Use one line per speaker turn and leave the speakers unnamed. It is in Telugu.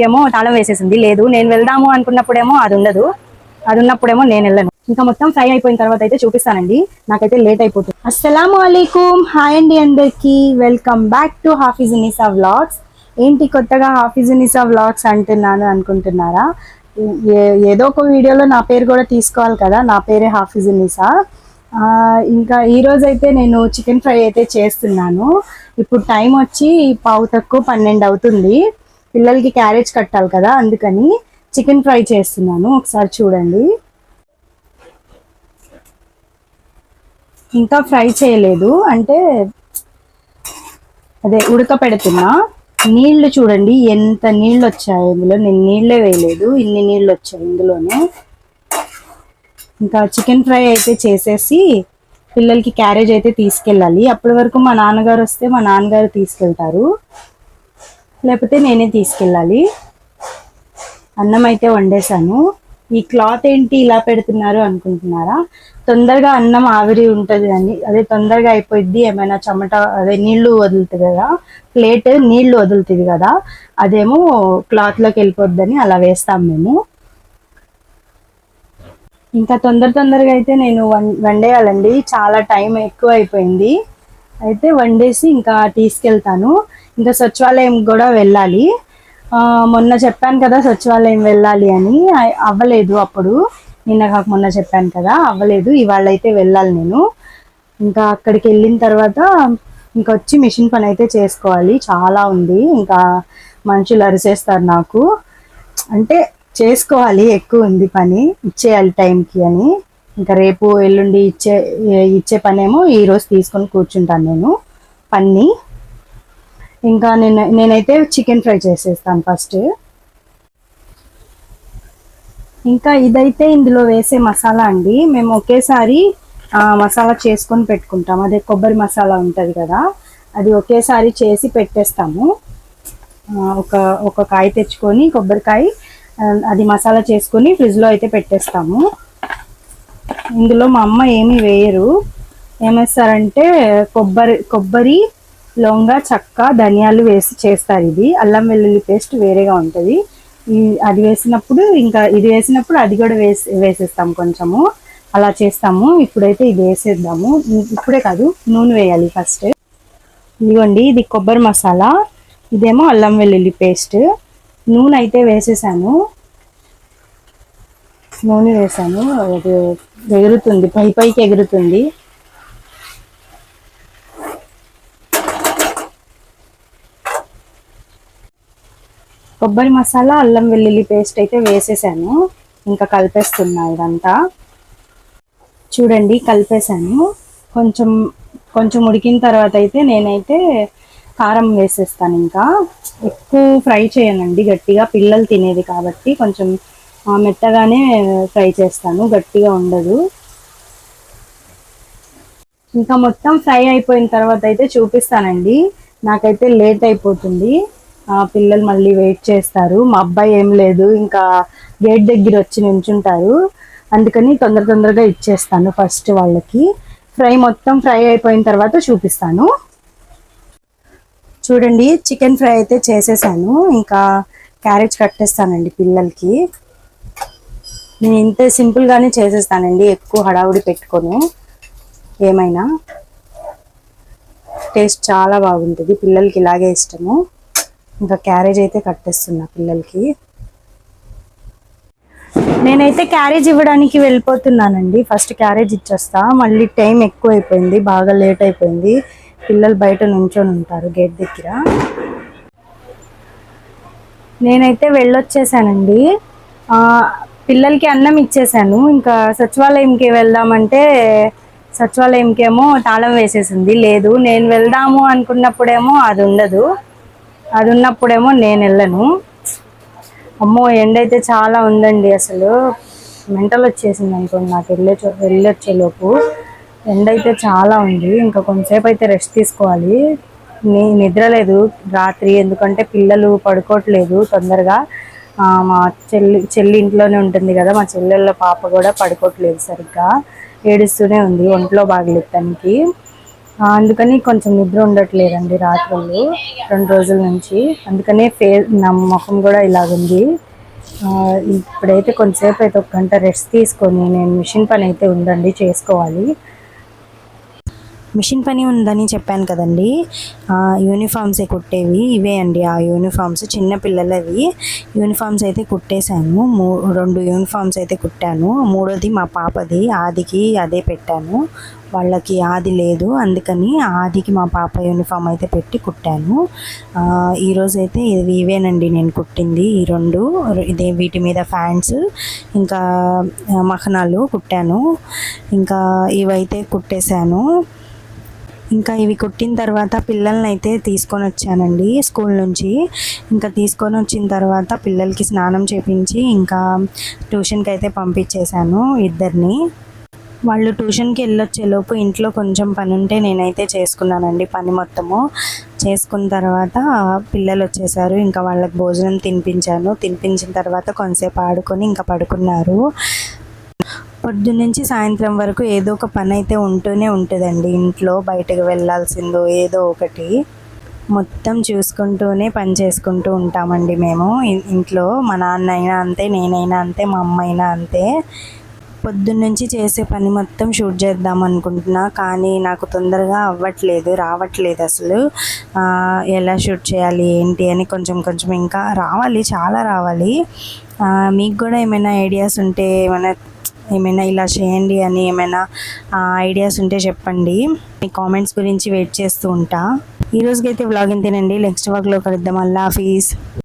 ఏమో తాళం వేసేసింది. లేదు నేను వెళ్దాము అనుకున్నప్పుడేమో అది ఉండదు, అది ఉన్నప్పుడేమో నేను వెళ్ళను. ఇంకా మొత్తం ఫ్రై అయిపోయిన తర్వాత అయితే చూపిస్తానండి, నాకైతే లేట్ అయిపోతుంది. అస్సలాము అలైకుం, హాయ్ అండి అందరికి, వెల్కమ్ బ్యాక్ టు హాఫీజునిసా వ్లాగ్స్. ఏంటి కొత్తగా హాఫీజునిసా వ్లాగ్స్ అంటున్నాను అనుకుంటున్నారా? ఏదో ఒక వీడియోలో నా పేరు కూడా తీసుకోవాలి కదా, నా పేరే హాఫీజునిసా. ఇంకా ఈరోజు అయితే నేను చికెన్ ఫ్రై అయితే చేస్తున్నాను. ఇప్పుడు టైం వచ్చి 12:15 అవుతుంది. పిల్లలకి క్యారేజ్ కట్టాలి కదా, అందుకని చికెన్ ఫ్రై చేస్తున్నాను. ఒకసారి చూడండి. ఇంకా ఫ్రై చేయలేదు, అంటే అదే ఉడకపెడుతున్నా. నీళ్లు చూడండి ఎంత నీళ్ళు వచ్చాయి ఇందులో, నేను నీళ్ళే వేయలేదు, ఇన్ని నీళ్ళు వచ్చాయి ఇందులోనే. ఇంకా చికెన్ ఫ్రై అయితే చేసేసి పిల్లలకి క్యారేజ్ అయితే తీసుకెళ్ళాలి. అప్పటి వరకు మా నాన్నగారు వస్తే మా నాన్నగారు తీసుకెళ్తారు, లేకపోతే నేనే తీసుకెళ్ళాలి. అన్నం అయితే వండేసాను. ఈ క్లాత్ ఏంటి ఇలా పెడుతున్నారు అనుకుంటున్నారా? తొందరగా అన్నం ఆవిరి ఉంటుంది అని, అదే తొందరగా అయిపోయింది. ఏమైనా చెమట అదే నీళ్లు వదులుతుంది కదా, ప్లేట్ నీళ్లు వదులుతుంది కదా, అదేమో క్లాత్లోకి వెళ్ళిపోద్దని అలా వేస్తాం మేము. ఇంకా తొందరగా అయితే నేను వండేయాలండి, చాలా టైం ఎక్కువ అయిపోయింది. అయితే వండేసి ఇంకా తీసుకెళ్తాను. ఇంకా సచివాలయం కూడా వెళ్ళాలి. మొన్న చెప్పాను కదా సచివాలయం వెళ్ళాలి అని, అవ్వలేదు. అప్పుడు నిన్న కాక మొన్న చెప్పాను కదా, అవ్వలేదు. ఇవాళ అయితే వెళ్ళాలి నేను. ఇంకా అక్కడికి వెళ్ళిన తర్వాత ఇంకా వచ్చి మిషన్ పని అయితే చేసుకోవాలి, చాలా ఉంది. ఇంకా మనుషులు అరిసేస్తారు నాకు, అంటే చేసుకోవాలి, ఎక్కువ ఉంది పని, ఇచ్చేయాలి టైంకి అని. ఇంకా రేపు ఎల్లుండి ఇచ్చే పనేమో ఈరోజు తీసుకొని కూర్చుంటాను నేను పని. ఇంకా నేనైతే చికెన్ ఫ్రై చేసేస్తాను ఫస్ట్. ఇంకా ఇదైతే ఇందులో వేసే మసాలా అండి. మేము ఒకేసారి మసాలా చేసుకొని పెట్టుకుంటాం, అదే కొబ్బరి మసాలా ఉంటుంది కదా, అది ఒకేసారి చేసి పెట్టేస్తాము. ఒక కాయ తెచ్చుకొని కొబ్బరికాయ అది మసాలా చేసుకొని ఫ్రిడ్జ్లో అయితే పెట్టేస్తాము. ఇందులో మా అమ్మ ఏమీ వేయరు, ఏమేస్తారంటే కొబ్బరి లొంగ చెక్క ధనియాలు వేసి చేస్తారు. ఇది అల్లం వెల్లుల్లి పేస్ట్ వేరేగా ఉంటుంది, అది వేసినప్పుడు ఇంకా ఇది వేసినప్పుడు అది కూడా వేసేస్తాము కొంచెము, అలా చేస్తాము. ఇప్పుడైతే ఇది వేసేద్దాము. ఇప్పుడే కాదు, నూనె వేయాలి ఫస్ట్. ఇదిగోండి, ఇది కొబ్బరి మసాలా, ఇదేమో అల్లం వెల్లుల్లి పేస్ట్. నూనె అయితే వేసేసాను, నూనె వేసాను. అది ఎగురుతుంది, పైకి ఎగురుతుంది. కొబ్బరి మసాలా అల్లం వెల్లుల్లి పేస్ట్ అయితే వేసేసాను. ఇంకా కలిపేస్తున్నా ఇదంతా. చూడండి కలిపేసాను. కొంచెం ఉడికిన తర్వాత అయితే నేనైతే కారం వేసేస్తాను. ఇంకా ఎక్కువ ఫ్రై చేయనండి, గట్టిగా పిల్లలు తినేది కాబట్టి కొంచెం మెత్తగానే ఫ్రై చేస్తాను, గట్టిగా ఉండదు. ఇంకా మొత్తం ఫ్రై అయిపోయిన తర్వాత అయితే చూపిస్తానండి. నాకైతే లేట్ అయిపోతుంది, పిల్లలు మళ్ళీ వెయిట్ చేస్తారు. మా అబ్బాయి ఏం లేదు, ఇంకా గేట్ దగ్గర వచ్చి నించుంటారు, అందుకని తొందరగా ఇచ్చేస్తాను ఫస్ట్ వాళ్ళకి. మొత్తం ఫ్రై అయిపోయిన తర్వాత చూపిస్తాను. చూడండి, చికెన్ ఫ్రై అయితే చేసేసాను. ఇంకా క్యారేజ్ కట్టేస్తానండి పిల్లలకి. నేను ఇంతే సింపుల్గానే చేసేస్తానండి, ఎక్కువ హడావుడి పెట్టుకోను. ఏమైనా టేస్ట్ చాలా బాగుంటుంది, పిల్లలకి ఇలాగే ఇష్టము. ఇంకా క్యారేజ్ అయితే కట్టేస్తున్నా పిల్లలకి. నేనైతే క్యారేజ్ ఇవ్వడానికి వెళ్ళిపోతున్నానండి, ఫస్ట్ క్యారేజ్ ఇచ్చేస్తా. మళ్ళీ టైం ఎక్కువ అయిపోయింది, బాగా లేట్ అయిపోయింది. పిల్లలు బయట నుంచొని ఉంటారు గేట్ దగ్గర. నేనైతే వెళ్ళొచ్చేసానండి, పిల్లలకి అన్నం ఇచ్చేసాను. ఇంకా సచివాలయంకి వెళ్దామంటే సచివాలయంకేమో తాళం వేసేసింది. లేదు నేను వెళ్దాము అనుకున్నప్పుడేమో అది ఉండదు, అది ఉన్నప్పుడేమో నేను వెళ్ళను. అమ్మో ఎండ అయితే చాలా ఉందండి, అసలు మెంటల్ వచ్చేసింది అనుకోండి నాకు వెళ్ళొచ్చేలోపు. ఎండ అయితే చాలా ఉంది. ఇంకా కొంతసేపు అయితే రెస్ట్ తీసుకోవాలి. నిద్ర లేదు రాత్రి, ఎందుకంటే పిల్లలు పడుకోవట్లేదు తొందరగా. మా చెల్లి ఇంట్లోనే ఉంటుంది కదా, మా చెల్లెళ్ళ పాప కూడా పడుకోవట్లేదు సరిగ్గా, ఏడుస్తూనే ఉంది, ఒంట్లో బాగలేదు తనకి. అందుకని కొంచెం నిద్ర ఉండట్లేదండి రాత్రులు 2 రోజుల నుంచి. అందుకనే నా ముఖం కూడా ఇలాగుంది. ఇప్పుడైతే కొంతసేపు అయితే 1 గంట రెస్ట్ తీసుకొని నేను మిషన్ పని అయితే ఉందండి చేసుకోవాలి. మిషన్ పని ఉందని చెప్పాను కదండి. యూనిఫామ్సే కుట్టేవి ఇవే అండి. ఆ యూనిఫామ్స్ చిన్న పిల్లలవి యూనిఫామ్స్ అయితే కుట్టేశాను. 2 యూనిఫామ్స్ అయితే కుట్టాను. మూడోది మా పాపది, ఆదికి అదే పెట్టాను. వాళ్ళకి ఆది లేదు, అందుకని ఆదికి మా పాప యూనిఫామ్ అయితే పెట్టి కుట్టాను. ఈరోజైతే ఇవేనండి నేను కుట్టింది. ఈ 2 ఇదే వీటి మీద ఫ్యాంట్స్ ఇంకా మఖనాలు కుట్టాను. ఇంకా ఇవైతే కుట్టేశాను. ఇంకా ఇవి కుట్టిన తర్వాత పిల్లల్ని అయితే తీసుకొని వచ్చానండి స్కూల్ నుంచి. ఇంకా తీసుకొని వచ్చిన తర్వాత పిల్లలకి స్నానం చేపించి ఇంకా ట్యూషన్కి అయితే పంపించేశాను ఇద్దరిని. వాళ్ళు ట్యూషన్కి వెళ్ళొచ్చేలోపు ఇంట్లో కొంచెం పని ఉంటే నేనైతే చేసుకున్నానండి. పని మొత్తము చేసుకున్న తర్వాత పిల్లలు వచ్చేసారు. ఇంకా వాళ్ళకి భోజనం తినిపించాను. తినిపించిన తర్వాత కొంతసేపు ఆడుకొని ఇంకా పడుకున్నారు. పొద్దున్నుంచి సాయంత్రం వరకు ఏదో ఒక పని అయితే ఉంటూనే ఉంటుందండి ఇంట్లో. బయటకు వెళ్ళాల్సిందో ఏదో ఒకటి మొత్తం చూసుకుంటూనే పని చేసుకుంటూ ఉంటామండి మేము ఇంట్లో. మా నాన్న అయినా అంతే, నేనైనా అంతే, మా అమ్మ అయినా అంతే. పొద్దున్నుంచి చేసే పని మొత్తం షూట్ చేద్దాం అనుకుంటున్నా, కానీ నాకు తొందరగా రావట్లేదు అసలు. ఎలా షూట్ చేయాలి ఏంటి అని కొంచెం కొంచెం ఇంకా రావాలి, చాలా రావాలి. మీకు కూడా ఏమైనా ఐడియాస్ ఉంటే ఏమైనా ఇలా చేయండి అని ఏమైనా ఐడియాస్ ఉంటే చెప్పండి. మీ కామెంట్స్ గురించి వెయిట్ చేస్తూ ఉంటా. ఈ రోజుకైతే వ్లాగ్ ఇంతేనండి. నెక్స్ట్ వ్లాగ్లో కలుద్దాం. అల్లా హాఫీజ్.